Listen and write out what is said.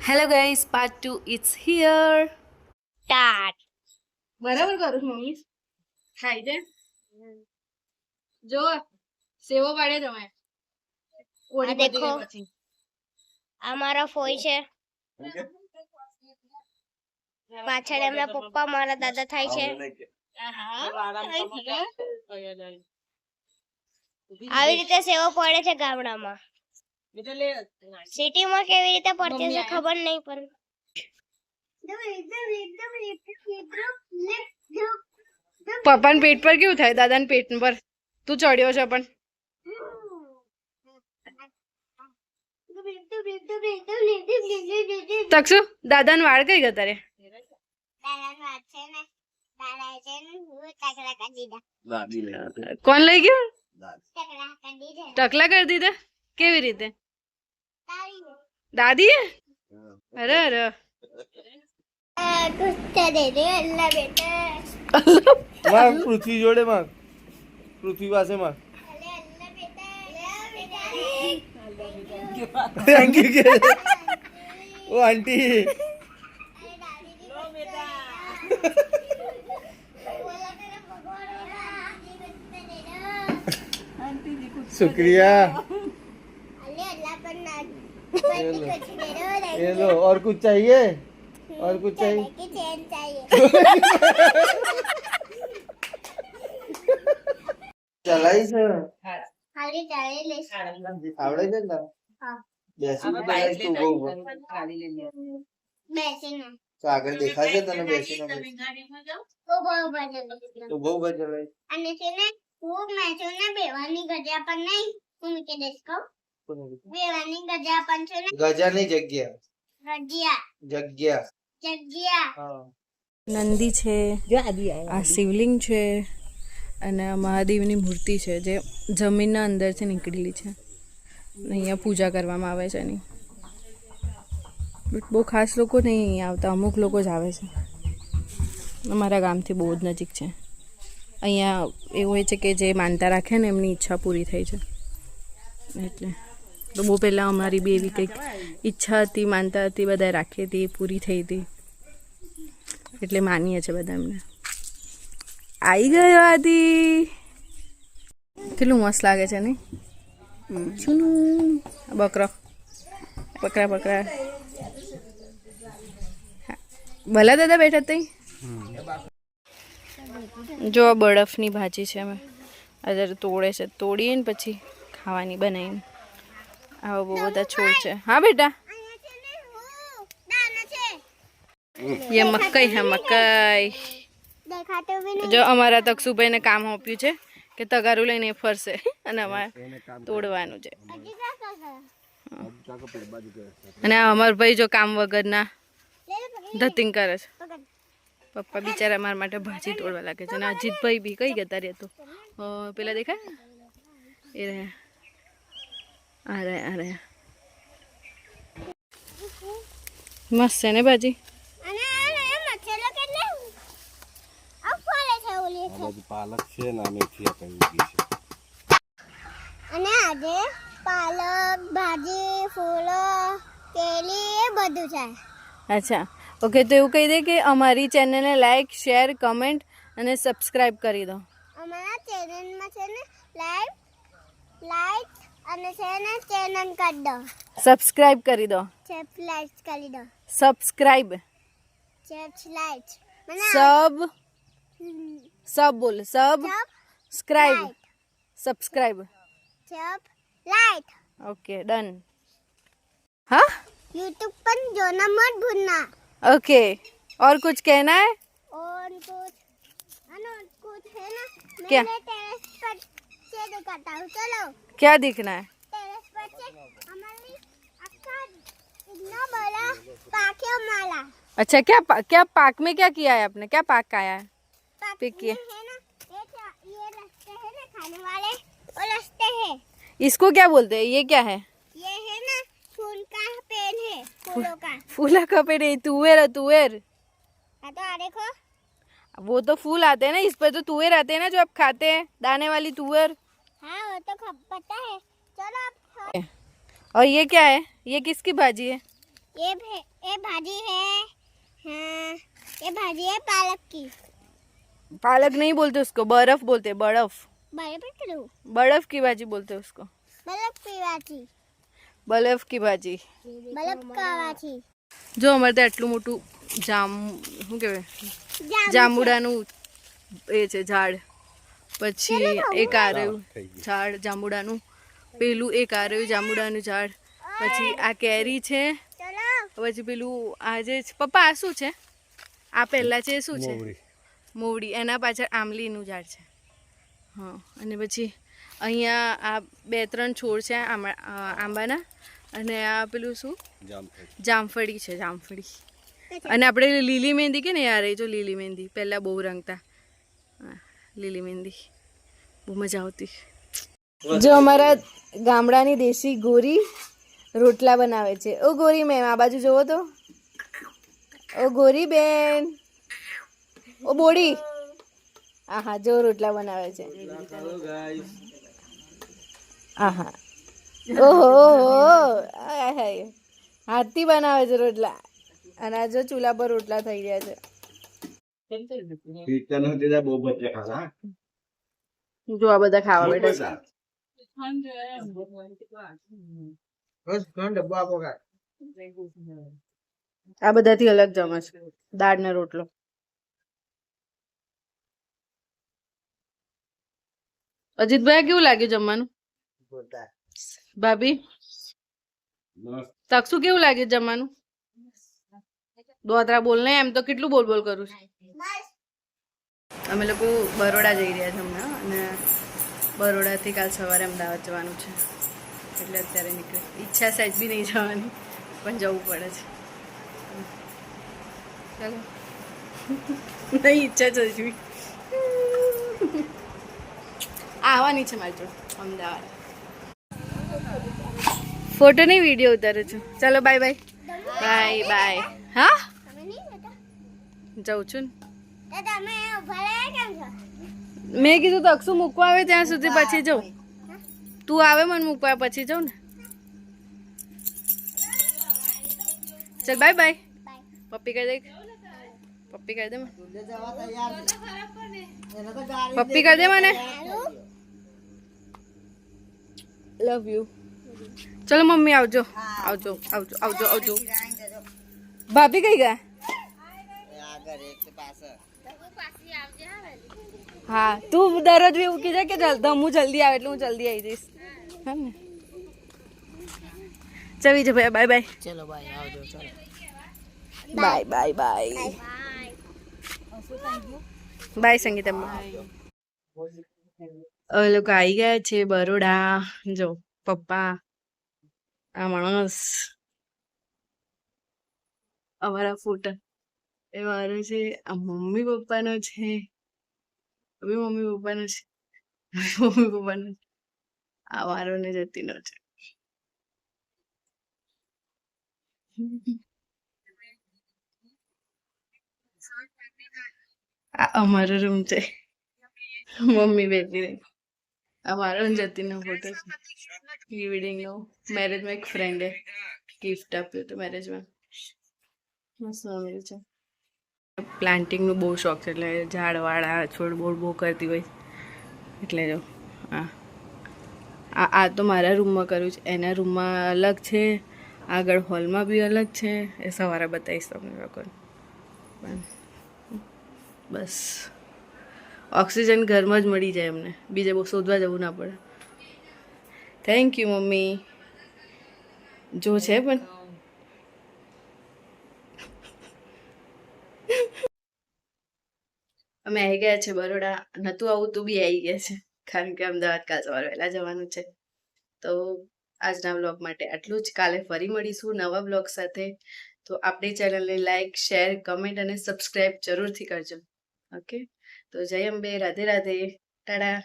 Hello guys, part 2 it's here. Start. બરાબર કરું છું મમ્મી. ખાઈ દે. જો સેવો પાડે તમે. ઓડી દેખો પતી ગઈ પછી. આ મારા ફોઈ છે, પાછળ એમના પપ્પા મારા દાદા થાય છે. આવી રીતે સેવો પડે છે ગામડામાં. સિટીમાં કેવી રીતે પડતી છે ખબર નહીં, પણ પપ્પાના પેટ પર કેવું થાય? દાદાના પેટ પર તું ચડ્યો છે પણ તક્ષુ દાદાના વાળ કઈ ગયા તારે? કોણ લઈ ગયું? ટકલા કરી દીધા? કેવી રીતે? દાદી? અરે અરે પૃથ્વી જોડે માં, પૃથ્વી પાસે માં. થેન્ક યુ કે ઓ આંટી. शुक्रिया. ये लो. और कुछ चाहिए? और कुछ चाहिए? ચલાઈ છે આવડે છે ને? બેસીને તું બહુ તો આગળ દેખાશે તને બેસીને તો બહુ બજ ચલાઈ. અને છે ને હું મેચો ને બેવાની ગજા પણ નહીં, હું કે દેખો બેવાની ગજા પણ છે ને ગજાની જગ્યા ગજિયા જગ્યા. હા. નંદી છે, આ શિવલિંગ છે અને આ મહાદેવની મૂર્તિ છે જે જમીનના અંદરથી નીકળેલી છે. અહીંયા પૂજા કરવામાં આવે છે એની. બહુ ખાસ લોકો નહીં અહીંયા આવતા, અમુક લોકો જ આવે છે. અમારા ગામથી બહુ જ નજીક છે. અહીંયા એવું હોય છે કે જે માનતા રાખે ને એમની ઈચ્છા પૂરી થઈ છે. એટલે તો બહુ પહેલાં અમારી બી એવી કંઈક ઈચ્છા હતી, માનતા હતી, બધા રાખી હતી, એ પૂરી થઈ હતી. એટલે માનીએ છે બધા એમને. આવી ગયો આદિ. કેટલું મસ્ત લાગે છે નહીં? બકરો પકડા પકડા. ભલા દાદા બેઠા તઈ. જો આ બરફની ભાજી છે, અમે અત્યારે તોડે છે, તોડીએ ને પછી ખાવાની બનાવીને. આવા બહુ બધા છોડ છે. હા બેટા, ये मकई है, मकई. જો અમારા તક્ષુભાઈને કામ આપ્યું છે કે તગારું લઈને ફરશે અને અમારે તોડવાનું છે. અને અમારા ભાઈ જો કામ વગરના ધતિંગ કરે છે. પપ્પા બિચારા અમારા માટે ભાજી તોડવા લાગે છે. અને અજીતભાઈ બી કઈ ગયા તારે તો પેલા દેખાય એ રહ્યા, આ રહ્યા, આ રહ્યા. મસ્ત છે ને ભાજી? પાલક છે ને મેથી આપી છે. અને આજે પાલક ભાજી, ફૂલો, કેલી એ બધું છે. અચ્છા, ઓકે. તો એવું કહી દે કે અમારી ચેનલને લાઈક, શેર, કમેન્ટ અને સબસ્ક્રાઈબ કરી દો. અમારા ચેનલમાં છે ને લાઈક અને છે ને ચેનલ કરી દો, સબસ્ક્રાઈબ કરી દો. લાઈક કરી દો, સબસ્ક્રાઈબ. લાઈક સબ બોલ. Subscribe. Subscribe. Like. Okay, done. हाँ, यूट्यूब पर जोना मत भूलना. ओके. और कुछ कहना है? और कुछ है ना क्या? मैं टेरेस पर से दिखाता हूँ. चलो. क्या दिखना है? टेरेस पर से हमारी अच्छा इतना बड़ा पार्क है हमारा. अच्छा, क्या पार्क में क्या किया है आपने? क्या पार्क का आया है? पिक किया है ना, ये रास्ते है ना खाने वाले, वो रास्ते है. इसको क्या बोलते हैं? ये क्या है? ये है ना फूल का पेड़ है, फूलों का. फूला का पेड़ है? तुवेर है, तुवेर. हाँ तो आ देखो, वो तो फूल आते हैं ना, इस पर तो तुवेर आते हैं ना जो आप खाते हैं, दाने वाली तुवेर. हाँ वो तो पता है. चलो अब और ये क्या है? ये किसकी भाजी है? ये भाजी है हाँ, ये भाजी है पालक की पालक नहीं बोलते उसको, बर्फ बोलते हैं, बर्फ। बर्फ की भाजी बोलते हैं उसको। बर्फ की भाजी બલફ કી ભાજી। बर्फ का भाजी જો અમારે ત્યાં આટલું મોટું શું કહેવાય જાંબુડાનું એ છે ઝાડ, પછી એક આ રહ્યું ઝાડ જાંબુડાનું, પેલું એક આ રહ્યું જાંબુડાનું ઝાડ, પછી આ કેરી છે, પછી પેલું આ જે પપ્પા આ શું છે, આ પહેલા છે એ શું છે, મોવડી, એના પાછળ આંબલીનું ઝાડ છે। હા, અને પછી અહીંયા આ 2-3 છોડ છે આંબાના, અને આ પેલું શું જામફળી છે, જામફળી। અને આપણે લીલી મહેંદી કે ને યાર, એ જો લીલી મહેંદી પહેલાં બહુ રંગતા, હા લીલી મહેંદી બહુ મજા આવતી। જો અમારા ગામડાની દેશી ગોરી રોટલા બનાવે છે। ઓ ગોરી મેમ આ બાજુ જોવો તો, ઓ ગોરી બેન, ઓ બોડી, આહા જો રોટલા બનાવે છે, આહા ઓહો હાથથી બનાવે છે રોટલા, અને આ જો ચૂલા પર રોટલા થઈ રહ્યા છે। જો આ બધા ખાવા બેઠા છે, આ બધાથી અલગ જમે છે દાળ ને રોટલો। અજીતભાઈ કેવું લાગ્યું જમવાનું? ભાભી તકસુ કેવું લાગ્યું જમવાનું? દોતરા બોલ ને, એમ તો કેટલું બોલ બોલ કરું છું। અમે લોકો બરોડા જઈ રહ્યા છે હમણાં, અને બરોડાથી કાલ સવારે અમદાવાદ જવાનું છે, એટલે અત્યારે નીકળે। ઈચ્છા સહેજ બી નહીં જવાની, પણ જવું પડે છે। ચાલો નહીં ઈચ્છા જજવી આવવાની છે મારી જોડે અમદાવાદ। ફોટો નહીં વિડીયો ઉતારું છું। ચાલો બાય બાય બાય બાય। હા જાઉં છું ને, મેં કીધું તો અક્ષુ મૂકવા આવે ત્યાં સુધી પછી જાઉં, તું આવે મને મૂકવા પછી જાઉં ને। ચાલ બાય બાય, પપ્પી કરી દે, પપ્પી કરી દે મને, પપ્પી કરી દે મને, લવ યુ। ચલો મમ્મી આવજો આવજો આવજો આવજો આવજો। ભાભી કઈ ગયા? હા તું દરરોજ એવું કીધે કે હું જલ્દી આવે એટલે હું જલ્દી આવી જઈશ, હા ને? ચલી જા ભાઈ, બાય બાય, ચલો બાય, આવજો, ચલો bye bye bye bye Sangeeta. હવે લોકો આવી ગયા છે બરોડા। જો પપ્પા, આ માણસ અમારા ફોટા એ મારો છે, આ મમ્મી પપ્પાનો છે, હવે મમ્મી પપ્પાનો છે, મમ્મી પપ્પાનો છે, આ મારો ને જતીનો છે। આ અમારો રૂમ છે, મમ્મી બેઠી રહી, આ મારો ને જતીનો ફોટો છે પ્રી વેડિંગ નો। મેરેજમાં એક ફ્રેન્ડે ગિફ્ટ આપ્યું હતું મેરેજમાં, મસ્ત મમ્મી છે। પ્લાન્ટિંગનો બહુ શોખ છે, એટલે ઝાડવાળા છોડ બોડ બહુ કરતી હોય, એટલે જો આ તો મારા રૂમમાં કર્યું છે, એના રૂમમાં અલગ છે, આગળ હોલમાં બી અલગ છે, એ સવારે બતાવીશ તમને લોકોને। બસ ઓક્સિજન ઘરમાં જ મળી જાય અમને, બીજે બહુ શોધવા જવું ના પડે। Thank you mummy. જો છે પણ અમે આવી ગયા છે બરોડા, નતું આવું તું બી આવી ગયા છે, કારણ કે અમદાવાદ કાલ સવારે વહેલા જવાનું છે। તો આજના બ્લોગ માટે આટલું જ, કાલે ફરી મળીશું નવા બ્લોગ સાથે। તો આપણી ચેનલને લાઈક, શેર, કમેન્ટ અને સબસ્ક્રાઈબ જરૂરથી કરજો। ઓકે, તો જય અંબે, રાધે રાધે, ટાટા।